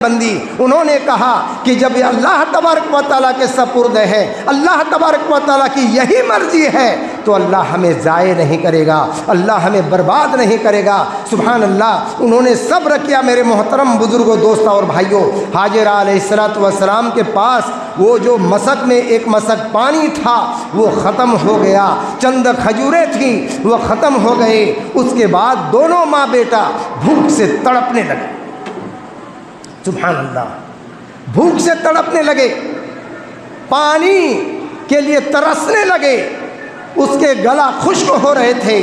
بندی انہوں نے کہا کہ جب یہ اللہ تبارک و تعالیٰ کے سپرد ہے، اللہ تبارک و تعالیٰ کی یہی مرضی ہے تو اللہ ہمیں ضائع نہیں کرے گا، اللہ ہمیں برباد نہیں کرے گا۔ سبحان اللہ، انہوں نے صبر کیا۔ میرے محترم بزرگوں، دوستوں اور بھائیوں، حاجرہ علیہ السلام کے پاس وہ جو مسک میں ایک مسک پانی تھا وہ ختم ہو گیا، چند کھجوریں تھیں وہ ختم ہو گئے۔ اس کے بعد دونوں ماں بیٹا بھوک سے تڑپنے لگے۔ سبحان اللہ، بھوک سے تڑپنے لگے، پانی کے لیے ترسنے لگے، اس کے گلا خشک ہو رہے تھے،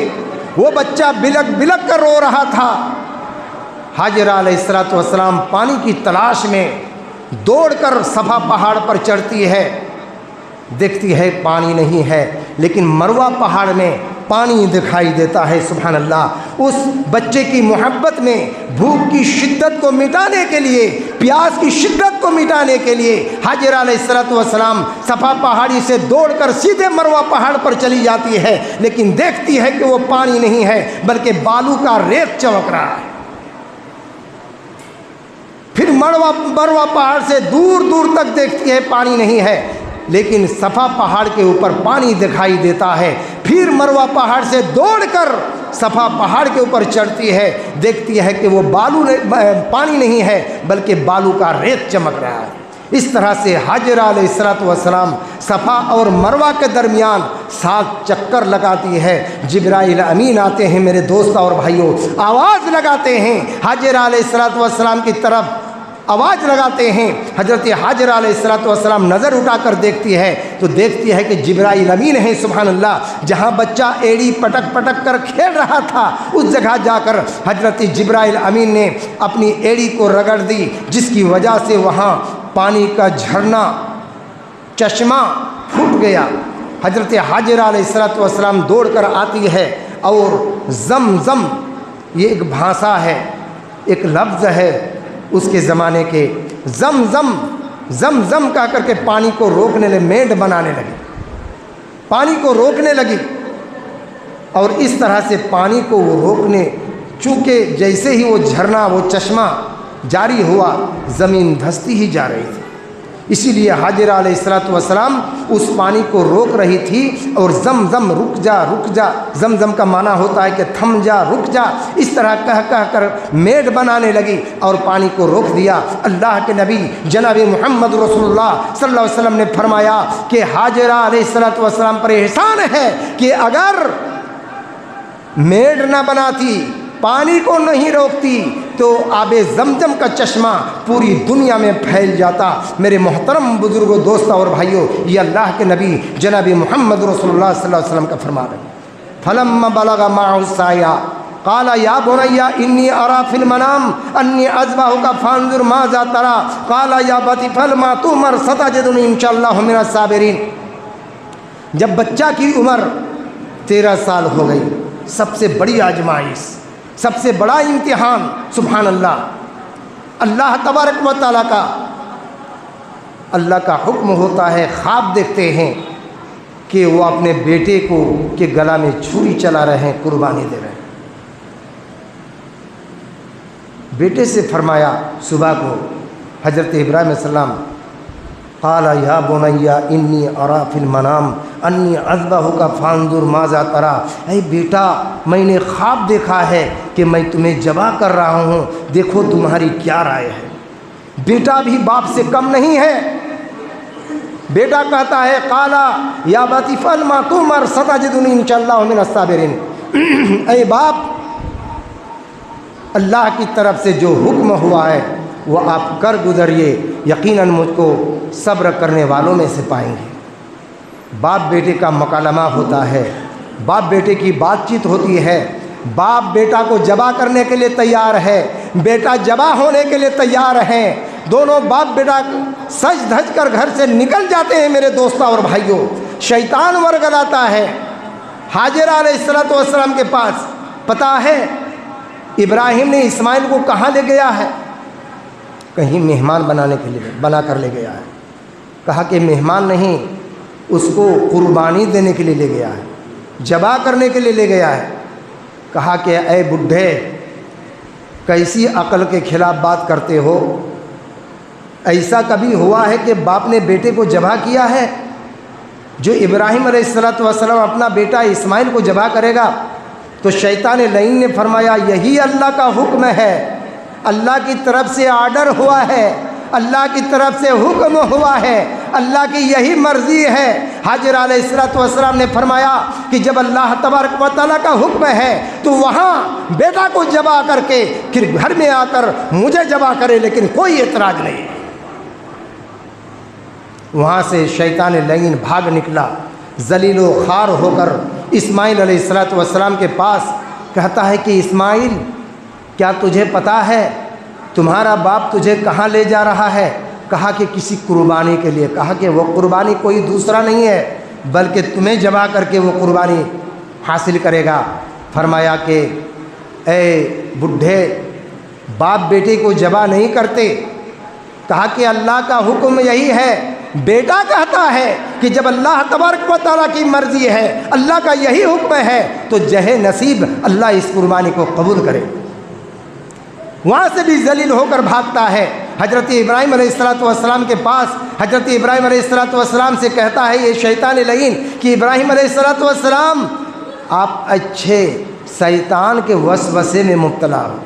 وہ بچہ بلک بلک کر رو رہا تھا۔ حاجرہ علیہ السلام پانی کی تلاش میں دوڑ کر صفا پہاڑ پر چڑھتی ہے، دیکھتی ہے پانی نہیں ہے، لیکن مروہ پہاڑ میں پانی دکھائی دیتا ہے۔ سبحان اللہ، اس بچے کی محبت میں بھوک کی شدت کو مٹانے کے لیے، پیاس کی شدت کو مٹانے کے لیے حاجرہ علیہ السلام صفا پہاڑی سے دوڑ کر سیدھے مروہ پہاڑ پر چلی جاتی ہے، لیکن دیکھتی ہے کہ وہ پانی نہیں ہے بلکہ بالو کا ریت چمک رہا ہے۔ پھر مروہ پہاڑ سے دور دور تک دیکھتی ہے پانی نہیں ہے، لیکن صفا پہاڑ کے اوپر پانی دکھائی دیتا ہے۔ پھر مروہ پہاڑ سے دوڑ کر صفا پہاڑ کے اوپر چڑھتی ہے، دیکھتی ہے کہ وہ پانی نہیں ہے بلکہ بالو کا ریت چمک رہا ہے۔ اس طرح سے حاجرہ علیہ السلام صفا اور مروہ کے درمیان 7 چکر لگاتی ہے۔ جبرائیل امین آتے ہیں میرے دوستوں اور بھائیوں، آواز لگاتے ہیں حاجرہ علیہ السلام کی طرف، آواز لگاتے ہیں۔ حضرت حاجرہ علیہ السلام نظر اٹھا کر دیکھتی ہے تو دیکھتی ہے کہ جبرائیل امین ہیں۔ سبحان اللہ، جہاں بچہ ایڑی پٹک پٹک کر کھیل رہا تھا اس جگہ جا کر حضرت جبرائیل امین نے اپنی ایڑی کو رگڑ دی، جس کی وجہ سے وہاں پانی کا جھرنا، چشمہ پھوٹ گیا۔ حضرت حاجرہ علیہ السلام دوڑ کر آتی ہے اور زمزم، یہ ایک بھاشا ہے، ایک لفظ ہے اس کے زمانے کے، زمزم زمزم کہہ کر کے پانی کو روکنے لگے، مینڈ بنانے لگے، پانی کو روکنے لگی۔ اور اس طرح سے پانی کو وہ روکنے، چونکہ جیسے ہی وہ جھرنا، وہ چشمہ جاری ہوا، زمین دھستی ہی جا رہی تھی۔ اسی لیے حاجرہ علیہ السلام اس پانی کو روک رہی تھی اور زمزم رک جا رک جا، زمزم کا معنی ہوتا ہے کہ تھم جا، رک جا، اس طرح کہہ کر میڈ بنانے لگی اور پانی کو روک دیا۔ اللہ کے نبی جناب محمد رسول اللہ صلی اللہ علیہ وسلم نے فرمایا کہ حاجرہ علیہ السلام پر احسان ہے کہ اگر میڈ نہ بناتی، پانی کو نہیں روکتی تو آب زمزم کا چشمہ پوری دنیا میں پھیل جاتا۔ میرے محترم بزرگوں، دوستوں اور بھائیوں، یہ اللہ کے نبی جناب محمد رسول اللہ صلی اللہ علیہ وسلم کا فرمان ہے۔ فلما بلغ معه السعي قال يا بني إني أرى في المنام أني أذبحك فانظر ماذا ترى قال يا أبت افعل ما تؤمر ستجدني إن شاء الله من الصابرين۔ جب بچہ کی عمر 13 سال ہو گئی، سب سے بڑی آزمائش، سب سے بڑا امتحان، سبحان اللہ، اللہ تبارک و تعالیٰ کا، اللہ کا حکم ہوتا ہے، خواب دیکھتے ہیں کہ وہ اپنے بیٹے کو کے گلا میں چھری چلا رہے ہیں، قربانی دے رہے ہیں۔ بیٹے سے فرمایا صبح کو حضرت ابراہیم علیہ السلام، قال یا بنی انی ارا فی المنام انی اذبحک فانظر ماذا تری۔ اے بیٹا، میں نے خواب دیکھا ہے کہ میں تمہیں ذبح کر رہا ہوں، دیکھو تمہاری کیا رائے ہے۔ بیٹا بھی باپ سے کم نہیں ہے۔ بیٹا کہتا ہے قال یا ابت افعل ما تؤمر ستجدنی ان شاء اللہ من الصابرین۔ اے باپ، اللہ کی طرف سے جو حکم ہوا ہے وہ آپ کر گزریے، یقیناً مجھ کو صبر کرنے والوں میں سے پائیں گے۔ باپ بیٹے کا مکالمہ ہوتا ہے، باپ بیٹے کی بات چیت ہوتی ہے، باپ بیٹا کو ذبح کرنے کے لیے تیار ہے، بیٹا ذبح ہونے کے لیے تیار ہیں، دونوں باپ بیٹا سج دھج کر گھر سے نکل جاتے ہیں۔ میرے دوستوں اور بھائیوں، شیطان ورگلاتا ہے حاجرہ علیہ السلام کے پاس۔ پتہ ہے ابراہیم نے اسماعیل کو کہاں لے گیا ہے؟ کہیں مہمان بنا کر لے گیا ہے۔ کہا کہ مہمان نہیں، اس کو قربانی دینے کے لیے لے گیا ہے، ذبح کرنے کے لیے لے گیا ہے۔ کہا کہ اے بڈھے، کیسی عقل کے خلاف بات کرتے ہو؟ ایسا کبھی ہوا ہے کہ باپ نے بیٹے کو ذبح کیا ہے؟ جو ابراہیم علیہ السلام اپنا بیٹا اسماعیل کو ذبح کرے گا تو شیطان لعین نے فرمایا یہی اللہ کا حکم ہے، اللہ کی طرف سے آرڈر ہوا ہے، اللہ کی طرف سے حکم ہوا ہے، اللہ کی یہی مرضی ہے۔ حاجر علیہ السلام نے فرمایا کہ جب اللہ تبارک و تعالیٰ کا حکم ہے تو وہاں بیٹا کو ذبح کر کے پھر گھر میں آ کر مجھے ذبح کرے، لیکن کوئی اعتراض نہیں۔ وہاں سے شیطان لعین بھاگ نکلا، ذلیل و خوار ہو کر اسماعیل علیہ السلام کے پاس کہتا ہے کہ اسماعیل، کیا تجھے پتہ ہے تمہارا باپ تجھے کہاں لے جا رہا ہے؟ کہا کہ کسی قربانی کے لیے۔ کہا کہ وہ قربانی کوئی دوسرا نہیں ہے بلکہ تمہیں ذبح کر کے وہ قربانی حاصل کرے گا۔ فرمایا کہ اے بڈھے، باپ بیٹے کو ذبح نہیں کرتے۔ کہا کہ اللہ کا حکم یہی ہے، بیٹا کہتا ہے کہ جب اللہ تبارک و تعالیٰ کی مرضی ہے، اللہ کا یہی حکم ہے تو جہے نصیب اللہ اس قربانی کو قبول کرے۔ وہاں سے بھی ذلیل ہو کر بھاگتا ہے، حضرت ابراہیم علیہ السلام کے پاس حضرت ابراہیم علیہ السلام سے کہتا ہے یہ شیطان لعین کہ ابراہیم علیہ السلام آپ اچھے شیطان کے وسوسے میں مبتلا ہو،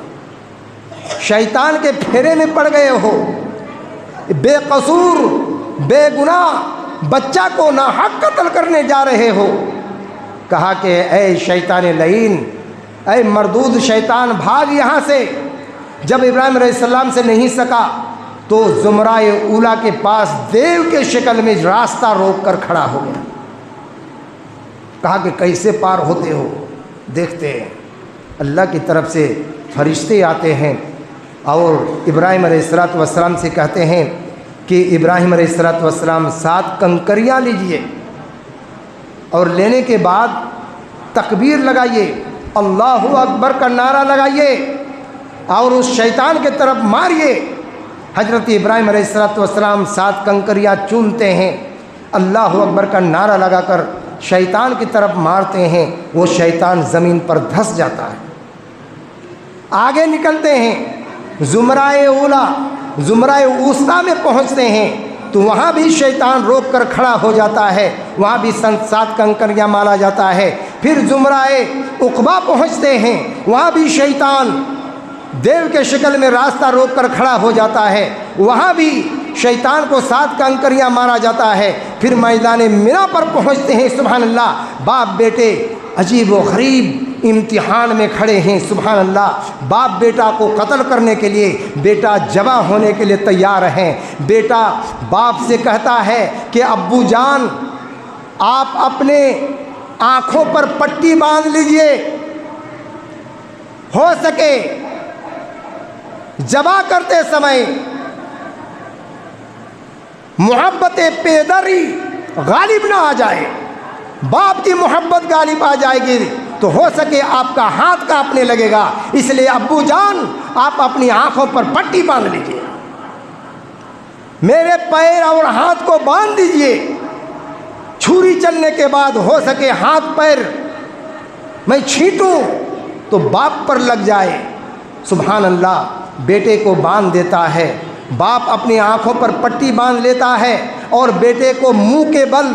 شیطان کے پھیرے میں پڑ گئے ہو، بے قصور بے گناہ بچہ کو ناحق قتل کرنے جا رہے ہو۔ کہا کہ اے شیطان لعین، اے مردود شیطان، بھاگ یہاں سے۔ جب ابراہیم علیہ السلام سے نہیں سکا تو زمرۂ اولا کے پاس دیو کے شکل میں راستہ روک کر کھڑا ہو گیا۔ کہا کہ کیسے پار ہوتے ہو؟ دیکھتے ہیں اللہ کی طرف سے فرشتے آتے ہیں اور ابراہیم علیہ السلام سے کہتے ہیں کہ ابراہیم علیہ السلام 7 کنکریاں لیجئے اور لینے کے بعد تکبیر لگائیے، اللہ اکبر کا نعرہ لگائیے اور اس شیطان کے طرف ماریے۔ حضرت ابراہیم علیہ السلام 7 کنکریاں چونتے ہیں، اللہ اکبر کا نعرہ لگا کر شیطان کی طرف مارتے ہیں، وہ شیطان زمین پر دھس جاتا ہے۔ آگے نکلتے ہیں، زمرۂ اولا زمرۂ وسطیٰ میں پہنچتے ہیں تو وہاں بھی شیطان روک کر کھڑا ہو جاتا ہے، وہاں بھی 7 کنکریاں مارا جاتا ہے۔ پھر زمرۂ عقبہ پہنچتے ہیں، وہاں بھی شیطان دیو کے شکل میں راستہ روک کر کھڑا ہو جاتا ہے، وہاں بھی شیطان کو 7 کنکریاں مارا جاتا ہے۔ پھر میدان مینا پر پہنچتے ہیں، سبحان اللہ، باپ بیٹے عجیب و غریب امتحان میں کھڑے ہیں، سبحان اللہ۔ باپ بیٹا کو قتل کرنے کے لیے، بیٹا ذبح ہونے کے لیے تیار ہیں۔ بیٹا باپ سے کہتا ہے کہ ابو جان، آپ اپنے آنکھوں پر پٹی باندھ لیجئے، ہو سکے ذبح کرتے سمے محبت پیدری غالب نہ آ جائے، باپ کی محبت غالب آ جائے گی تو ہو سکے آپ کا ہاتھ کانپنے لگے گا، اس لیے ابو جان آپ اپنی آنکھوں پر پٹی باندھ لیجئے، میرے پیر اور ہاتھ کو باندھ دیجئے، چھری چلنے کے بعد ہو سکے ہاتھ پیر میں چھینٹوں تو باپ پر لگ جائے۔ سبحان اللہ، بیٹے کو باندھ دیتا ہے، باپ اپنی آنکھوں پر پٹی باندھ لیتا ہے اور بیٹے کو منہ کے بل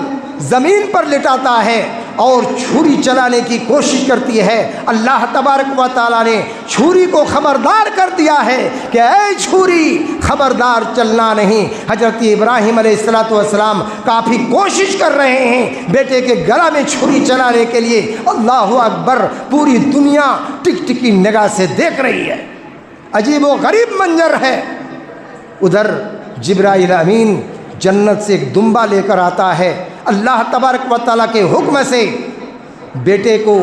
زمین پر لٹاتا ہے اور چھری چلانے کی کوشش کرتی ہے۔ اللہ تبارک و تعالیٰ نے چھری کو خبردار کر دیا ہے کہ اے چھری، خبردار چلنا نہیں۔ حضرت ابراہیم علیہ السلام کافی کوشش کر رہے ہیں بیٹے کے گلا میں چھری چلانے کے لیے، اللہ اکبر، پوری دنیا ٹک ٹکی نگاہ سے دیکھ رہی ہے، عجیب و غریب منظر ہے۔ ادھر جبرائیل امین جنت سے ایک دمبا لے کر آتا ہے، اللہ تبارک و تعالیٰ کے حکم سے بیٹے کو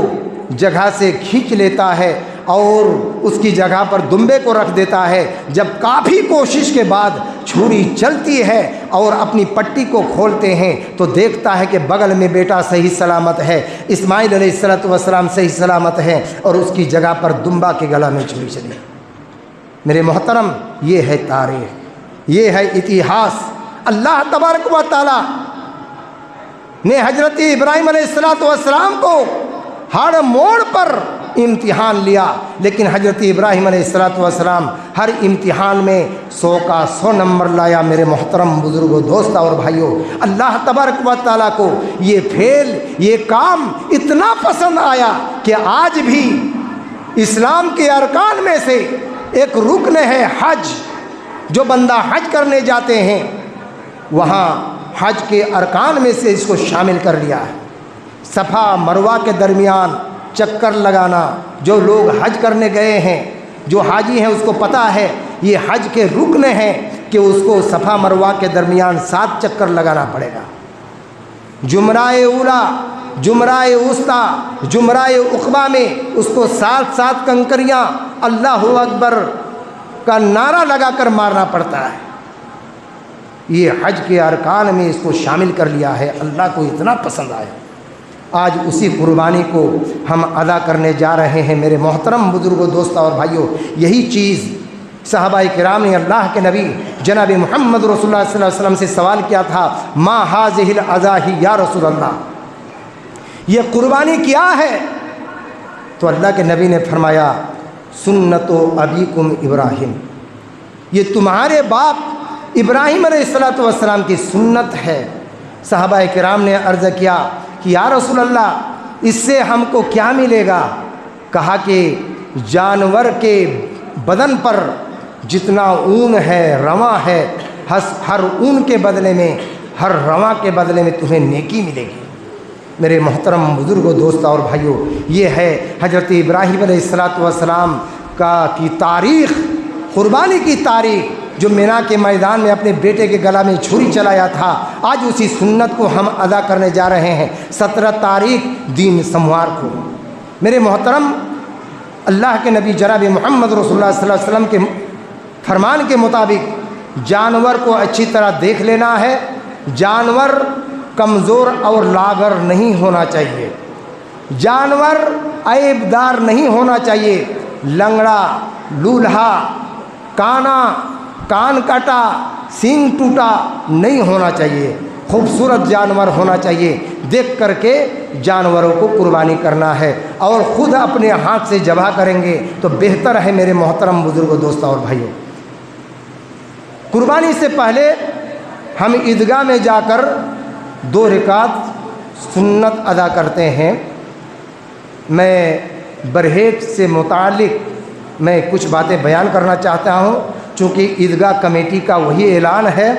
جگہ سے کھینچ لیتا ہے اور اس کی جگہ پر دمبے کو رکھ دیتا ہے۔ جب کافی کوشش کے بعد چھری چلتی ہے اور اپنی پٹی کو کھولتے ہیں تو دیکھتا ہے کہ بغل میں بیٹا صحیح سلامت ہے، اسماعیل علیہ السلام صحیح سلامت ہے اور اس کی جگہ پر دمبا کے گلا میں چھری چلی۔ میرے محترم، یہ ہے تاریخ، یہ ہے اتہاس۔ اللہ تبارک و تعالیٰ نے حضرت ابراہیم علیہ السلام کو ہر موڑ پر امتحان لیا، لیکن حضرت ابراہیم علیہ السلام ہر امتحان میں 100 کا 100 نمبر لایا۔ میرے محترم بزرگوں، دوستوں اور بھائیوں، اللہ تبارک و تعالیٰ کو یہ کام اتنا پسند آیا کہ آج بھی اسلام کے ارکان میں سے ایک رکن ہے حج۔ جو بندہ حج کرنے جاتے ہیں وہاں حج کے ارکان میں سے اس کو شامل کر لیا ہے۔ صفا مروہ کے درمیان چکر لگانا، جو لوگ حج کرنے گئے ہیں، جو حاجی ہیں، اس کو پتہ ہے یہ حج کے رکن ہیں کہ اس کو صفا مروہ کے درمیان 7 چکر لگانا پڑے گا۔ جمرہ اولا، جمرہ وسطیٰ، جمرہ عقبہ میں اس کو 7 کنکریاں اللہ اکبر کا نعرہ لگا کر مارنا پڑتا ہے۔ یہ حج کے ارکان میں اس کو شامل کر لیا ہے، اللہ کو اتنا پسند آیا۔ آج اسی قربانی کو ہم ادا کرنے جا رہے ہیں۔ میرے محترم بزرگوں، دوستوں اور بھائیوں، یہی چیز صحابہ کرام نے اللہ کے نبی جناب محمد رسول اللہ صلی اللہ علیہ وسلم سے سوال کیا تھا، ما ہذہ الاضاحی یا رسول اللہ، یہ قربانی کیا ہے؟ تو اللہ کے نبی نے فرمایا، سنت ابیکم ابراہیم، یہ تمہارے باپ ابراہیم علیہ السلام کی سنت ہے۔ صحابہ کرام نے عرض کیا کہ یا رسول اللہ، اس سے ہم کو کیا ملے گا؟ کہا کہ جانور کے بدن پر جتنا اون ہے، رواں ہے، ہر اون کے بدلے میں، ہر رواں کے بدلے میں تمہیں نیکی ملے گی۔ میرے محترم بزرگوں، دوستوں اور بھائیوں، یہ ہے حضرت ابراہیم علیہ السلام کی تاریخ، قربانی کی تاریخ، جو مینا کے میدان میں اپنے بیٹے کے گلا میں چھری چلایا تھا۔ آج اسی سنت کو ہم ادا کرنے جا رہے ہیں 17 تاریخ دین سموار کو۔ میرے محترم، اللہ کے نبی جناب محمد رسول اللہ صلی اللہ علیہ وسلم کے فرمان کے مطابق جانور کو اچھی طرح دیکھ لینا ہے۔ جانور کمزور اور لاغر نہیں ہونا چاہیے، جانور عیب دار نہیں ہونا چاہیے، لنگڑا، لولہا، کان کٹا، سینگ ٹوٹا نہیں ہونا چاہیے، خوبصورت جانور ہونا چاہیے۔ دیکھ کر کے جانوروں کو قربانی کرنا ہے، اور خود اپنے ہاتھ سے ذبح کریں گے تو بہتر ہے۔ میرے محترم بزرگوں، دوستوں اور بھائیوں، قربانی سے پہلے ہم عیدگاہ میں جا کر 2 رکعت سنت ادا کرتے ہیں۔ میں برہیٹ سے متعلق میں کچھ باتیں بیان کرنا چاہتا ہوں، چونکہ عیدگاہ کمیٹی کا وہی اعلان ہے۔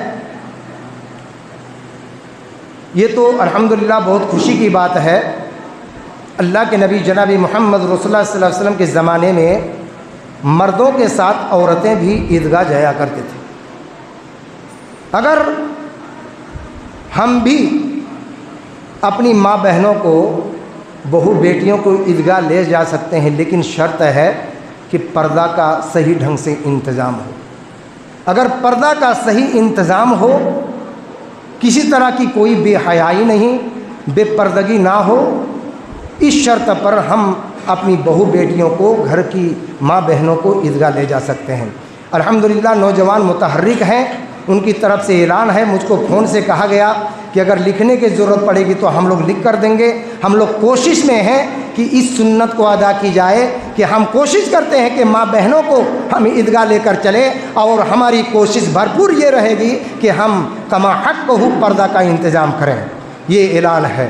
یہ تو الحمدللہ بہت خوشی کی بات ہے۔ اللہ کے نبی جناب محمد رسول اللہ صلی اللہ علیہ وسلم کے زمانے میں مردوں کے ساتھ عورتیں بھی عیدگاہ جایا کرتے تھے۔ اگر ہم بھی اپنی ماں بہنوں کو، بہو بیٹیوں کو عیدگاہ لے جا سکتے ہیں، لیکن شرط ہے کہ پردہ کا صحیح ڈھنگ سے انتظام ہو۔ اگر پردہ کا صحیح انتظام ہو، کسی طرح کی کوئی بے حیائی نہیں، بے پردگی نہ ہو، اس شرط پر ہم اپنی بہو بیٹیوں کو، گھر کی ماں بہنوں کو عیدگاہ لے جا سکتے ہیں۔ الحمدللہ نوجوان متحرک ہیں، ان کی طرف سے اعلان ہے۔ مجھ کو فون سے کہا گیا کہ اگر لکھنے کی ضرورت پڑے گی تو ہم لوگ لکھ کر دیں گے۔ ہم لوگ کوشش میں ہیں کہ اس سنت کو ادا کی جائے، کہ ہم کوشش کرتے ہیں کہ ماں بہنوں کو ہم عیدگاہ لے کر چلیں، اور ہماری کوشش بھرپور یہ رہے گی کہ ہم کما حق کو پردہ کا انتظام کریں۔ یہ اعلان ہے۔